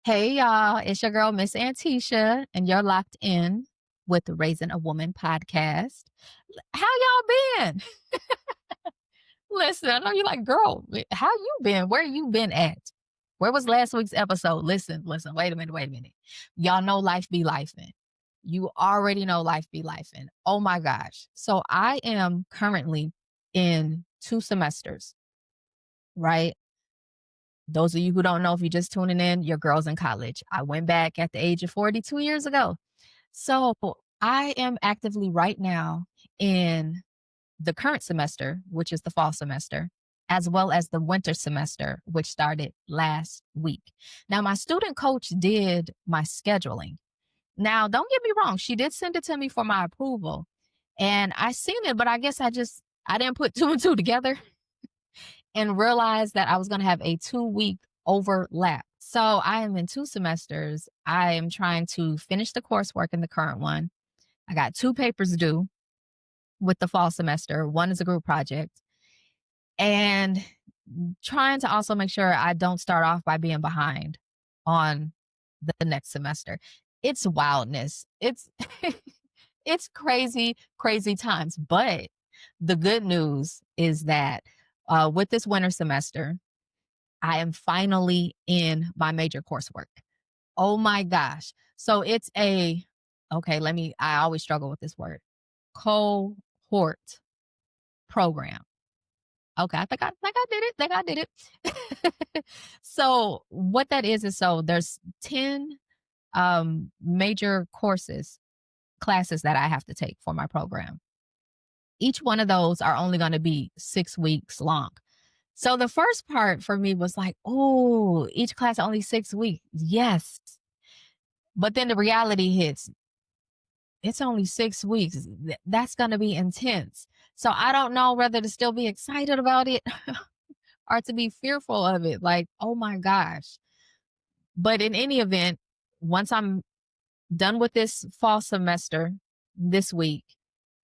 Hey y'all, it's your girl Miss Antesha, and you're locked in with the Raising a Woman podcast. How y'all been? Listen, I know you're like, girl, how you been? Where you been at? Where was last week's episode? Listen, wait a minute. Y'all know life be lifing. You already know life be lifing. Oh my gosh. So I am currently in 2 semesters, right? Those of you who don't know, if you're just tuning in, your girl's in college. I went back at the age of 42 years ago. So I am actively right now in the current semester, which is the fall semester, as well as the winter semester, which started last week. Now, my student coach did my scheduling. Now, don't get me wrong, she did send it to me for my approval. And I seen it, but I guess I didn't put two and two together and realized that I was going to have a 2 week overlap. So I am in 2 semesters. I am trying to finish the coursework in the current one. I got 2 papers due with the fall semester. One is a group project, and trying to also make sure I don't start off by being behind on the next semester. It's wildness. It's it's crazy, crazy times. But the good news is that with this winter semester, I am finally in my major coursework. Oh my gosh. So it's I always struggle with this word, cohort program. Okay, I did it. So what that is so there's 10 major classes that I have to take for my program. Each one of those are only going to be 6 weeks long. So the first part for me was like, oh, each class only 6 weeks. Yes. But then the reality hits. It's only 6 weeks. That's going to be intense. So I don't know whether to still be excited about it or to be fearful of it. Like, oh my gosh. But in any event, once I'm done with this fall semester this week,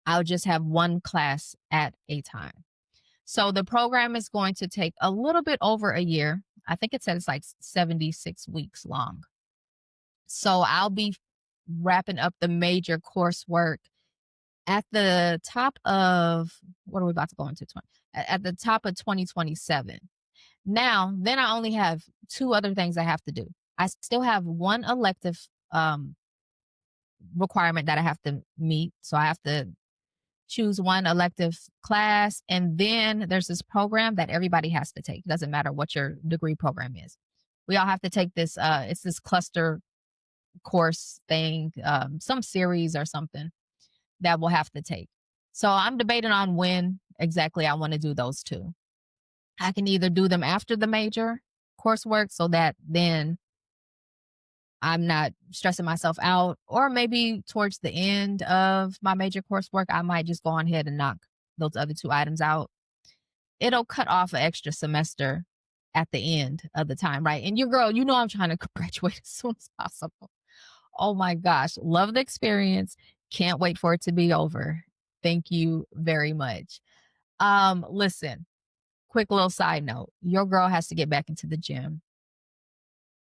I'll just have one class at a time. So the program is going to take a little bit over a year. I think it said it's like 76 weeks long. So I'll be wrapping up the major coursework at the top of what are we about to go into? At the top of 2027. Now, then I only have 2 other things I have to do. I still have one elective requirement that I have to meet. So I have to choose one elective class. And then there's this program that everybody has to take. It doesn't matter what your degree program is. We all have to take this, it's this cluster course thing, some series or something that we'll have to take. So I'm debating on when exactly I want to do those 2. I can either do them after the major coursework so that then I'm not stressing myself out, or maybe towards the end of my major coursework, I might just go on ahead and knock those other 2 items out. It'll cut off an extra semester at the end of the time, right? And your girl, you know, I'm trying to graduate as soon as possible. Oh my gosh, love the experience. Can't wait for it to be over. Thank you very much. Listen, quick little side note. Your girl has to get back into the gym.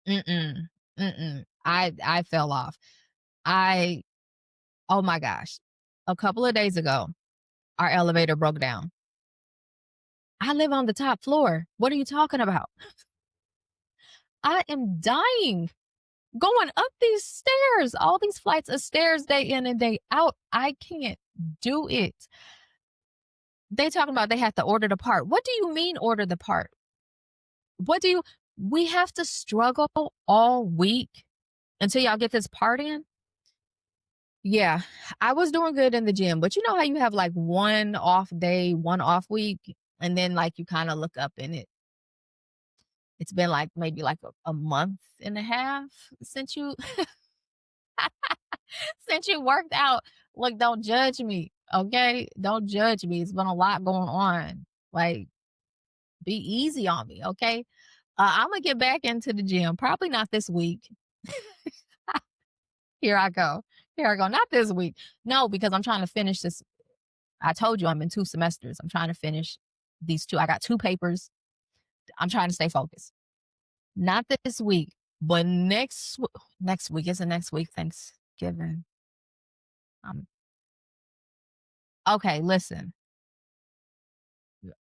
Mm-mm. Mm-mm. I fell off. I oh my gosh. A couple of days ago, our elevator broke down. I live on the top floor. What are you talking about? I am dying going up these stairs, all these flights of stairs day in and day out. I can't do it. They talking about they have to order the part. What do you mean order the part? We have to struggle all week until y'all get this part in? Yeah, I was doing good in the gym, but you know how you have like one off day, one off week, and then like you kind of look up in it. It's been like maybe like a month and a half since you since you worked out. Look, don't judge me, okay? Don't judge me. It's been a lot going on. Like, be easy on me, okay? I'm gonna get back into the gym. Probably not this week. Here I go. Here I go. Not this week. No, because I'm trying to finish this. I told you I'm in 2 semesters. I'm trying to finish these 2. I got 2 papers. I'm trying to stay focused. Not this week, But next week isn't next week Thanksgiving. Um, okay, listen,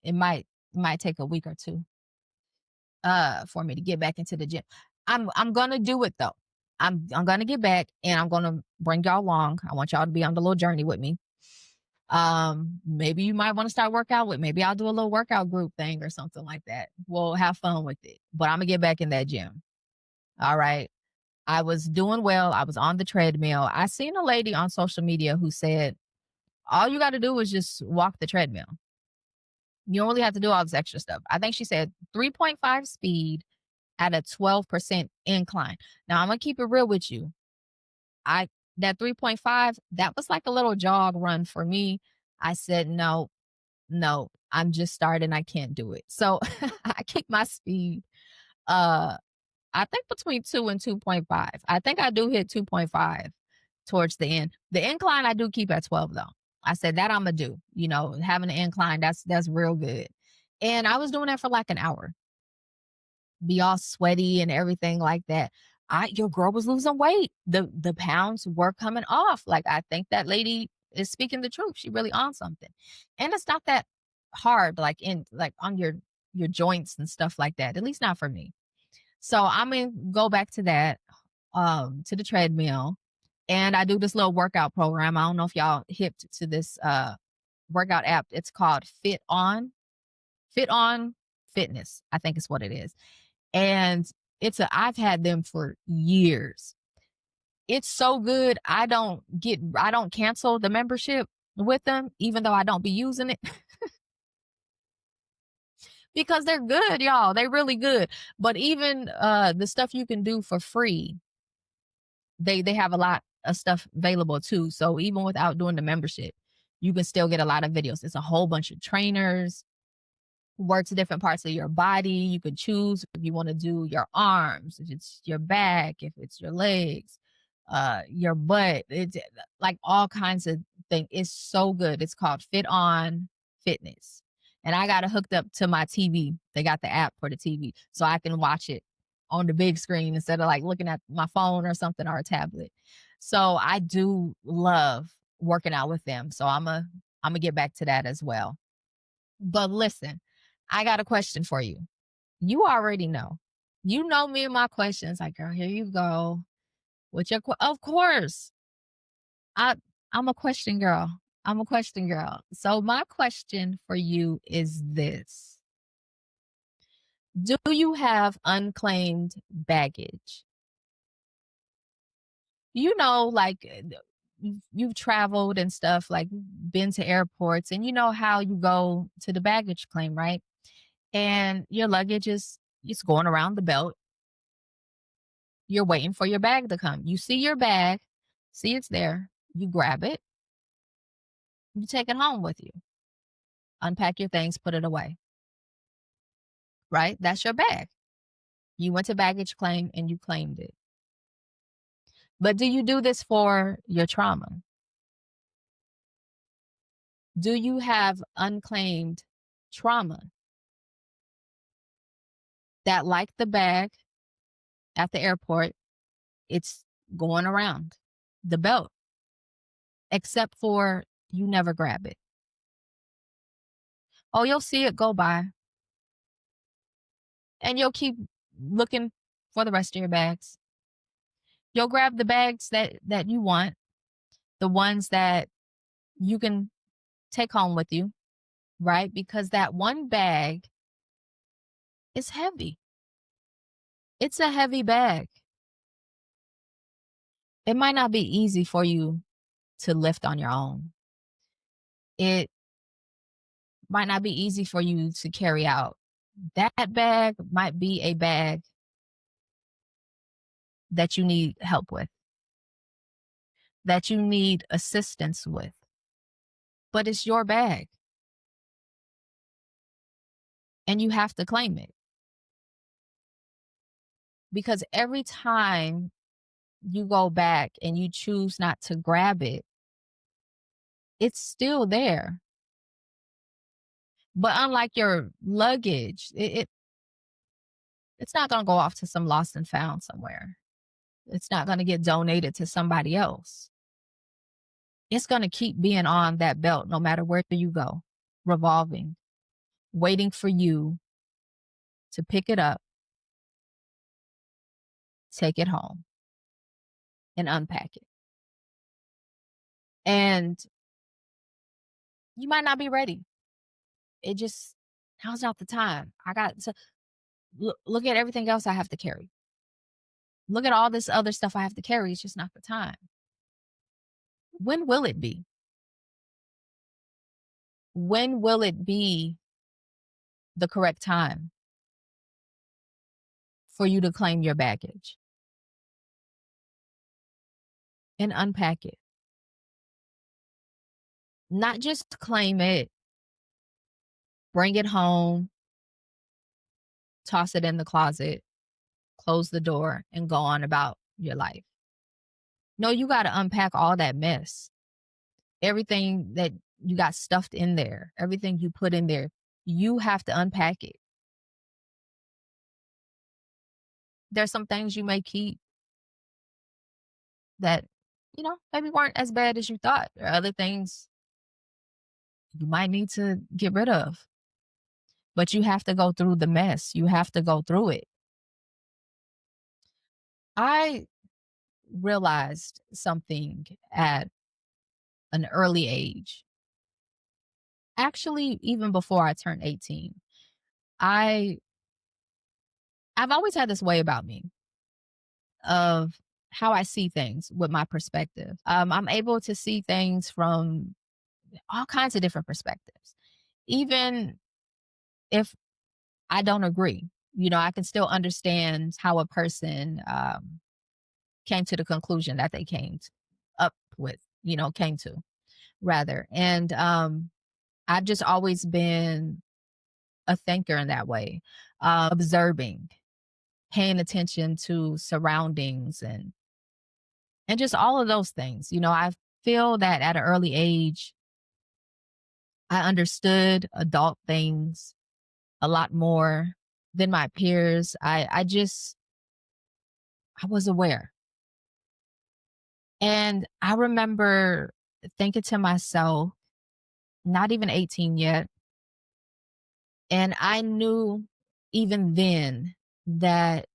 it might take a week or two for me to get back into the gym. I'm gonna do it though. I'm gonna get back and I'm gonna bring y'all along. I want y'all to be on the little journey with me. Maybe you might want to start workout with. Maybe I'll do a little workout group thing or something like that. We'll have fun with it. But I'm gonna get back in that gym. All right. I was doing well. I was on the treadmill. I seen a lady on social media who said, all you got to do is just walk the treadmill. You don't really have to do all this extra stuff. I think she said 3.5 speed at a 12% incline. Now I'm gonna keep it real with you. I that 3.5, that was like a little jog run for me. I said, no, no, I'm just starting. I can't do it. So I keep my speed. Uh I think between 2 and 2.5. I think I do hit 2.5 towards the end. The incline I do keep at 12 though. I said that I'm gonna do. Having an incline, that's real good. And I was doing that for like an hour. Be all sweaty and everything like that. Your girl was losing weight. The pounds were coming off. Like I think that lady is speaking the truth. She really on something. And it's not that hard, like on your joints and stuff like that. At least not for me. So I'm gonna go back to that, to the treadmill. And I do this little workout program. I don't know if y'all hipped to this workout app. It's called Fit On Fitness, I think is what it is. And I've had them for years. It's so good. I don't cancel the membership with them, even though I don't be using it because they're good, y'all. They really good. But even the stuff you can do for free, they have a lot of stuff available too. So even without doing the membership, you can still get a lot of videos. It's a whole bunch of trainers, works different parts of your body. You could choose if you want to do your arms, if it's your back, if it's your legs, your butt. It's like all kinds of things. It's so good. It's called Fit On Fitness. And I got it hooked up to my TV. They got the app for the TV so I can watch it on the big screen instead of like looking at my phone or something or a tablet. So I do love working out with them. So I'm gonna get back to that as well. But listen, I got a question for you. You already know. You know me and my questions. Like, girl, here you go. Of course. I I'm a question girl. I'm a question girl. So my question for you is this. Do you have unclaimed baggage? Like you've traveled and stuff, like been to airports, and you know how you go to the baggage claim, right? And your luggage is it's going around the belt. You're waiting for your bag to come. You see your bag, see it's there. You grab it, you take it home with you. Unpack your things, put it away. Right? That's your bag. You went to baggage claim and you claimed it. But do you do this for your trauma? Do you have unclaimed trauma that, like the bag at the airport, it's going around the belt, except for you never grab it? Oh, you'll see it go by and you'll keep looking for the rest of your bags. You'll grab the bags that you want, the ones that you can take home with you, right? Because that one bag is heavy. It's a heavy bag. It might not be easy for you to lift on your own. It might not be easy for you to carry out. That bag might be a bag that you need help with, that you need assistance with, but it's your bag and you have to claim it because every time you go back and you choose not to grab it, it's still there. But unlike your luggage, It's not going to go off to some lost and found somewhere. It's not going to get donated to somebody else. It's going to keep being on that belt no matter where you go, revolving, waiting for you to pick it up, take it home, and unpack it. And you might not be ready. It just, now's not the time. I got to look at everything else I have to carry. Look at all this other stuff I have to carry. It's just not the time. When will it be? When will it be the correct time for you to claim your baggage and unpack it? Not just claim it, bring it home, toss it in the closet, close the door, and go on about your life. No, you got to unpack all that mess. Everything that you got stuffed in there, everything you put in there, you have to unpack it. There's some things you may keep that, maybe weren't as bad as you thought. There are other things you might need to get rid of. But you have to go through the mess. You have to go through it. I realized something at an early age. Actually, even before I turned 18. I've always had this way about me of how I see things with my perspective. I'm able to see things from all kinds of different perspectives. Even if I don't agree, I can still understand how a person came to the conclusion that they up with, came to rather. And I've just always been a thinker in that way, observing, paying attention to surroundings and just all of those things. I feel that at an early age, I understood adult things a lot more than my peers. I was aware. And I remember thinking to myself, not even 18 yet. And I knew even then that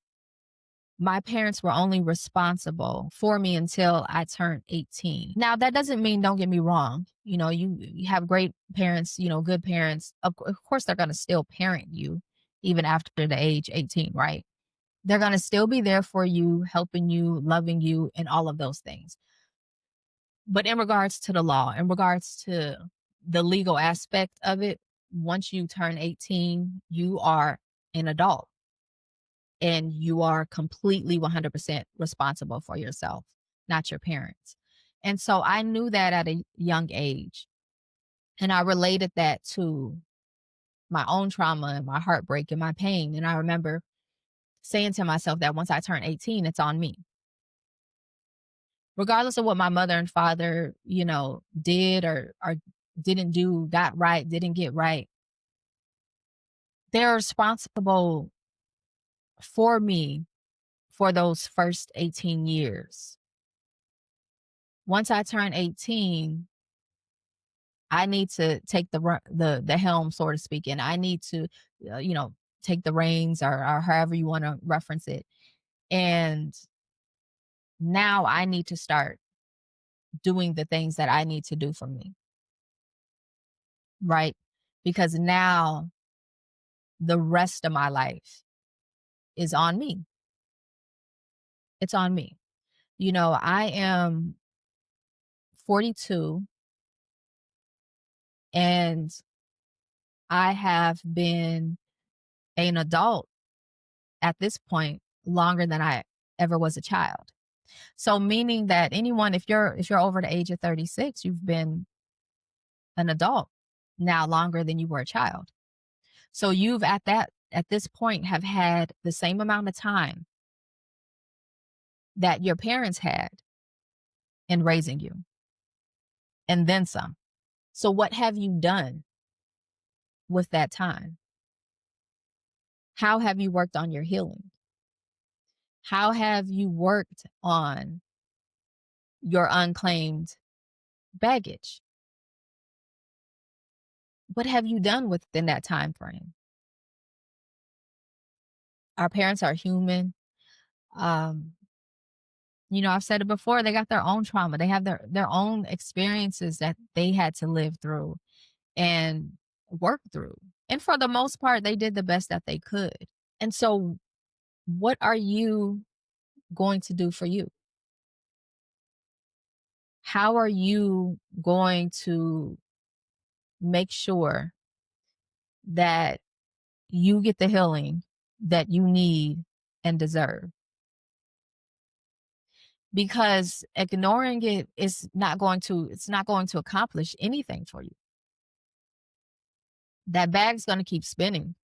my parents were only responsible for me until I turned 18. Now, that doesn't mean, don't get me wrong, you have great parents, good parents. Of course, they're going to still parent you even after the age 18, right? They're going to still be there for you, helping you, loving you, and all of those things. But in regards to the law, in regards to the legal aspect of it, once you turn 18, you are an adult and you are completely 100% responsible for yourself, not your parents. And so I knew that at a young age. And I related that to my own trauma and my heartbreak and my pain. And I remember saying to myself that once I turn 18, it's on me. Regardless of what my mother and father, did or didn't do, got right, didn't get right, they're responsible for me for those first 18 years. Once I turn 18, I need to take the helm, so to speak, and I need to, take the reins or however you want to reference it. And now I need to start doing the things that I need to do for me, right? Because now the rest of my life is on me. It's on me. I am 42 and I have been an adult at this point longer than I ever was a child. So meaning that anyone, if you're over the age of 36, you've been an adult now longer than you were a child. So you've at this point have had the same amount of time that your parents had in raising you and then some. So what have you done with that time? How have you worked on your healing? How have you worked on your unclaimed baggage? What have you done within that time frame? Our parents are human. Um, I've said it before, they got their own trauma. They have their own experiences that they had to live through and work through. And for the most part, they did the best that they could. And so, what are you going to do for you? How are you going to make sure that you get the healing that you need and deserve? Because ignoring it is not going to accomplish anything for you. That bag's going to keep spinning.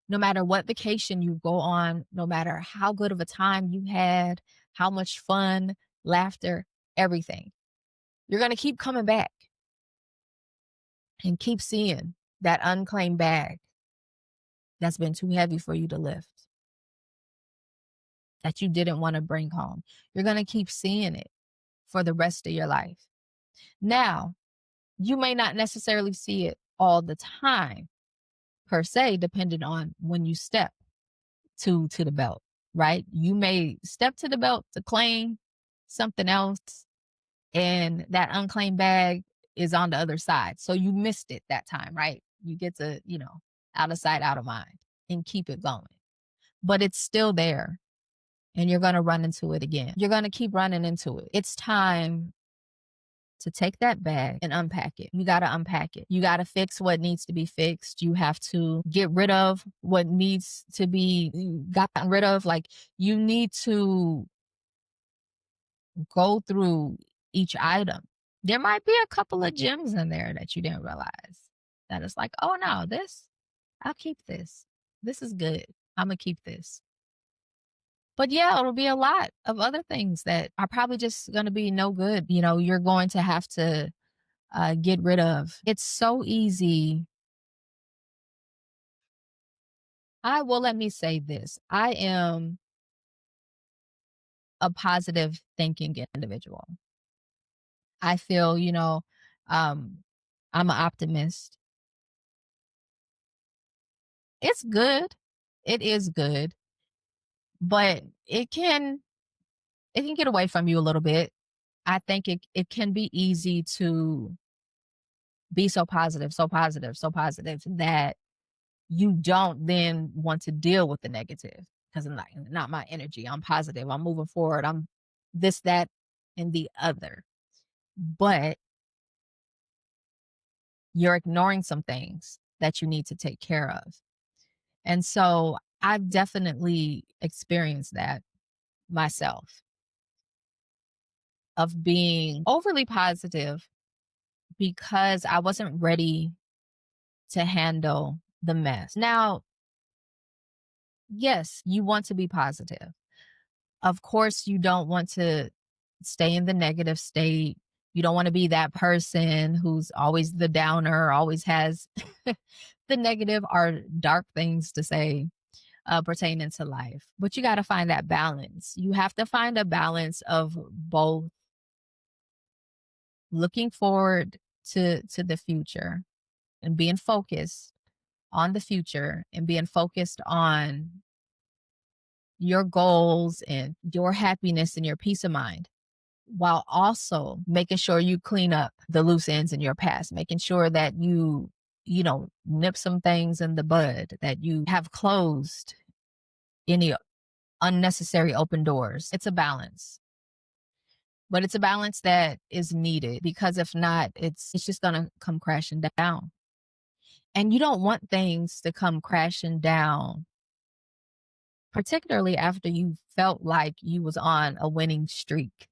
No matter what vacation you go on, no matter how good of a time you had, how much fun, laughter, everything. You're going to keep coming back and keep seeing that unclaimed bag that's been too heavy for you to lift, that you didn't want to bring home. You're going to keep seeing it for the rest of your life. Now, you may not necessarily see it all the time, per se, depending on when you step to the belt, right? You may step to the belt to claim something else, and that unclaimed bag is on the other side. So you missed it that time, right? You get to, out of sight, out of mind, and keep it going. But it's still there, and you're going to run into it again. You're going to keep running into it. It's time to take that bag and unpack it. You got to unpack it. You got to fix what needs to be fixed. You have to get rid of what needs to be gotten rid of. Like, you need to go through each item. There might be a couple of gems in there that you didn't realize, that it's like, oh no, I'll keep this. This is good. I'm going to keep this. But yeah, it'll be a lot of other things that are probably just going to be no good. You're going to have to get rid of. It's so easy. Let me say this. I am a positive thinking individual. I feel, um, I'm an optimist. It's good. It is good, but it can get away from you a little bit. I think it can be easy to be so positive, so positive, so positive that you don't then want to deal with the negative, because I'm not my energy. I'm positive. I'm moving forward. I'm this, that, and the other. But you're ignoring some things that you need to take care of. And so I've definitely experienced that myself, of being overly positive because I wasn't ready to handle the mess. Now, yes, you want to be positive. Of course, you don't want to stay in the negative state. You don't want to be that person who's always the downer, always has the negative or dark things to say pertaining to life. But you got to find that balance. You have to find a balance of both looking forward to the future and being focused on the future and being focused on your goals and your happiness and your peace of mind, while also making sure you clean up the loose ends in your past, making sure that you nip some things in the bud, that you have closed any unnecessary open doors. It's a balance. But it's a balance that is needed, because if not, it's just going to come crashing down. And you don't want things to come crashing down, particularly after you felt like you was on a winning streak.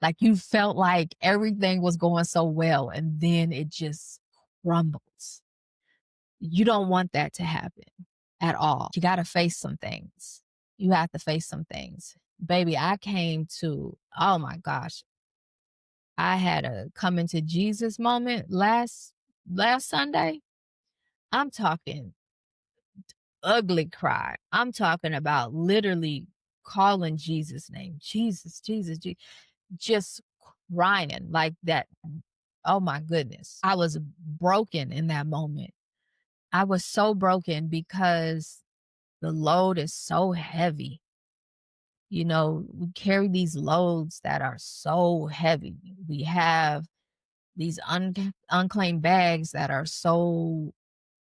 Like, you felt like everything was going so well, and then it just crumbles. You don't want that to happen at all. You got to face some things. You have to face some things. Baby, I came to, oh my gosh, I had a come into Jesus moment last Sunday. I'm talking ugly cry. I'm talking about literally calling Jesus' name. Jesus, Jesus, just crying like that. Oh my goodness. I was broken in that moment. I was so broken because the load is so heavy. You know, we carry these loads that are so heavy. We have these unclaimed bags that are so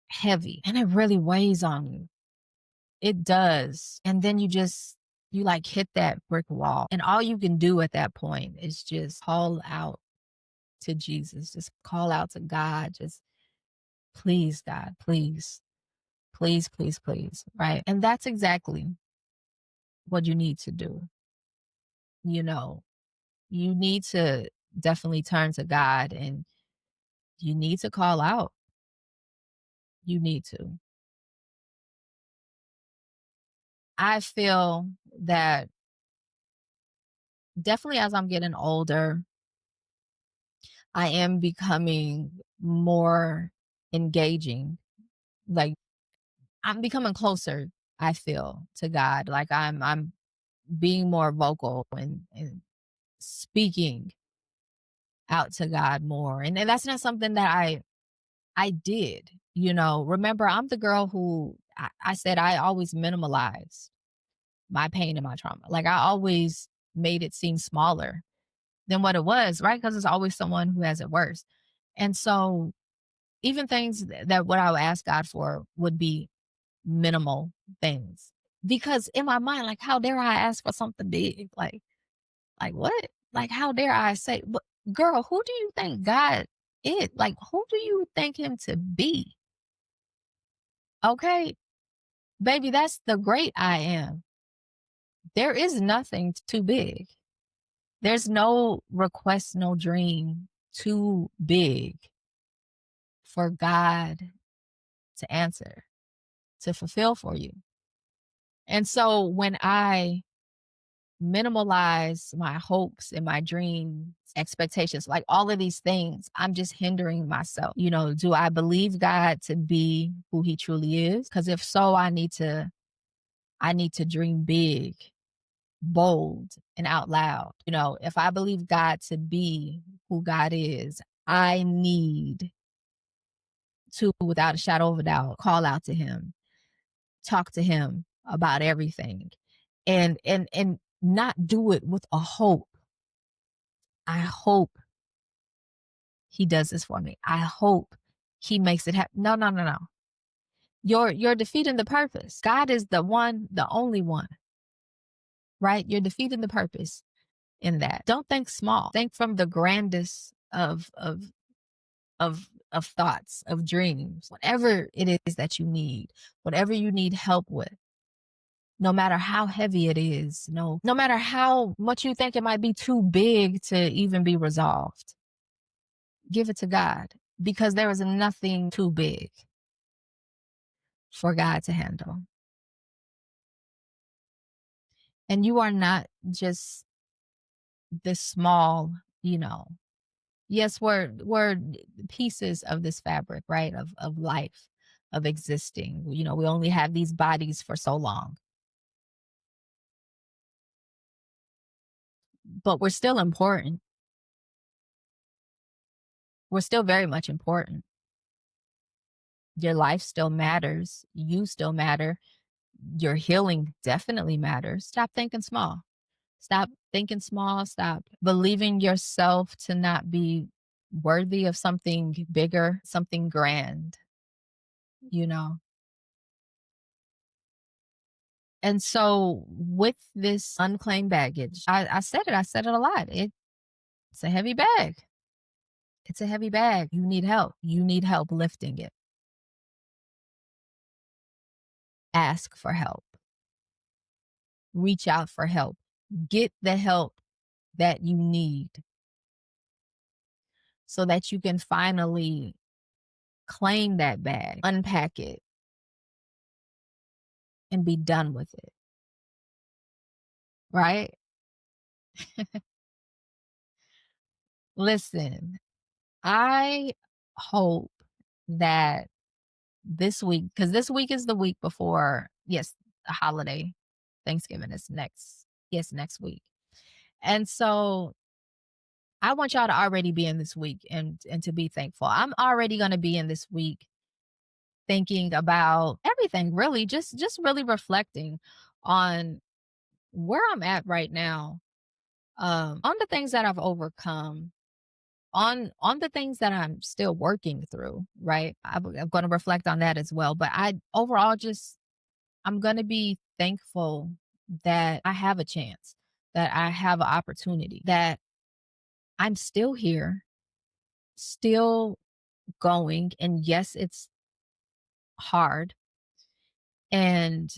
heavy, and it really weighs on you. It does. And then you like hit that brick wall. And all you can do at that point is just call out to Jesus, just call out to God, just please, God, please, please, please, please. Right. And that's exactly what you need to do. You know, you need to definitely turn to God and you need to call out. You need to. I feel that definitely as I'm getting older, I am becoming more engaging. Like I'm becoming closer, I feel, to God. Like I'm being more vocal and speaking out to God more. And that's not something that I did, you know. Remember, I'm the girl who I said I always minimalized my pain and my trauma. Like I always made it seem smaller than what it was, right? Because it's always someone who has it worse. And so even things that what I would ask God for would be minimal things. Because in my mind, like, how dare I ask for something big? Like what? Like, how dare I say, but girl, who do you think God is? Like, who do you think him to be? Okay, baby, that's the great I am. There is nothing too big. There's no request, no dream too big for God to answer, to fulfill for you. And so when I minimalize my hopes and my dreams, expectations, like all of these things, I'm just hindering myself. You know, do I believe God to be who he truly is? Because if so, I need to dream big, bold, and out loud. You know, if I believe God to be who God is, I need to, without a shadow of a doubt, call out to him, talk to him about everything, and not do it with a hope. I hope he does this for me. I hope he makes it happen. No, no, no, no. You're defeating the purpose. God is the one, the only one, right? You're defeating the purpose in that. Don't think small. Think from the grandest of thoughts, of dreams, whatever it is that you need, whatever you need help with. No matter how heavy it is, no matter how much you think it might be too big to even be resolved, give it to God because there is nothing too big for God to handle. And you are not just this small, you know. Yes, we're pieces of this fabric, right? Of life, of existing. You know, we only have these bodies for so long. But we're still important. We're still very much important. Your life still matters. You still matter. Your healing definitely matters. Stop thinking small. Stop thinking small. Stop believing yourself to not be worthy of something bigger, something grand, you know? And so with this unclaimed baggage, I said it a lot. It's a heavy bag. It's a heavy bag. You need help. You need help lifting it. Ask for help. Reach out for help. Get the help that you need so that you can finally claim that bag, unpack it, and be done with it. Right? Listen, I hope that this week, because this week is the week before, yes, the holiday. Thanksgiving is next week. And so I want y'all to already be in this week and to be thankful. I'm already going to be in this week thinking about everything, really, just really reflecting on where I'm at right now, on the things that I've overcome, on the things that I'm still working through, right? I'm going to reflect on that as well. But I overall just I'm going to be thankful that I have a chance, that I have an opportunity, that I'm still here, still going. And yes, it's hard. And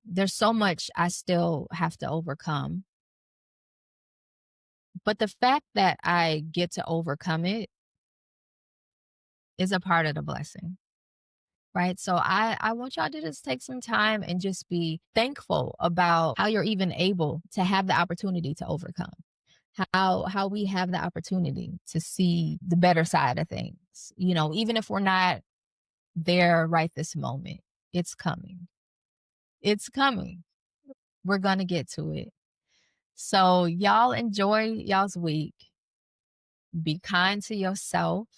there's so much I still have to overcome. But the fact that I get to overcome it is a part of the blessing. Right. So I want y'all to just take some time and just be thankful about how you're even able to have the opportunity to overcome. How we have the opportunity to see the better side of things. You know, even if we're not there right this moment, it's coming. It's coming. We're gonna get to it. So y'all enjoy y'all's week. Be kind to yourself.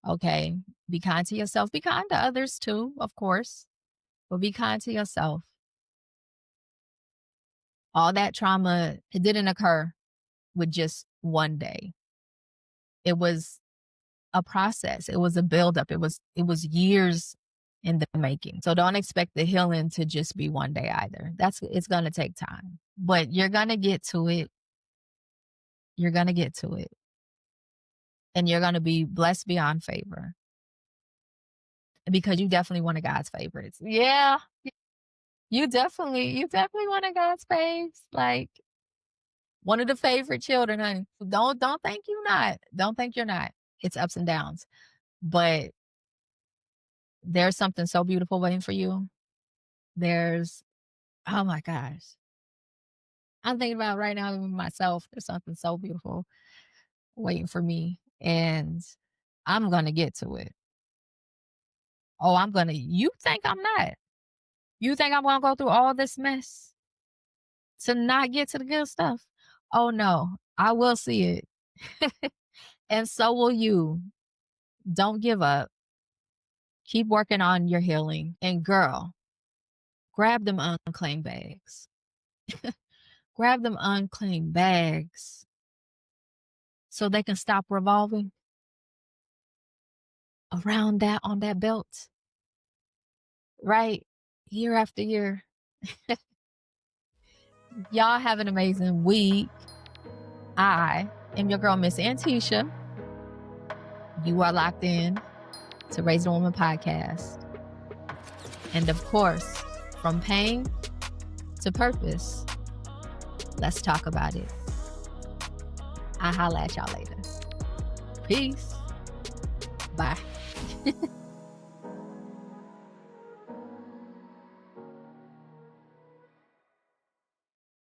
Okay. Be kind to yourself. Be kind to others too, of course. But be kind to yourself. All that trauma, it didn't occur with just one day. It was a process. It was a buildup. It was years in the making. So don't expect the healing to just be one day either. It's gonna take time. But you're gonna get to it. You're gonna get to it. And you're gonna be blessed beyond favor. Because you definitely one of God's favorites. Yeah. You definitely one of God's faves. Like one of the favorite children, honey. Don't think you're not. Don't think you're not. It's ups and downs. But there's something so beautiful waiting for you. There's oh my gosh. I'm thinking about right now even myself. There's something so beautiful waiting for me. And I'm gonna get to it. Oh, you think I'm not? You think I'm gonna go through all this mess to not get to the good stuff? Oh no, I will see it. And so will you. Don't give up. Keep working on your healing. And girl, grab them unclaimed bags. Grab them unclaimed bags so they can stop revolving around that on that belt, right? Year after year. Y'all have an amazing week. I am your girl, Miss Antesha. You are locked in to Raising a Woman podcast. And of course, from pain to purpose, let's talk about it. I'll holla at y'all later. Peace. Bye.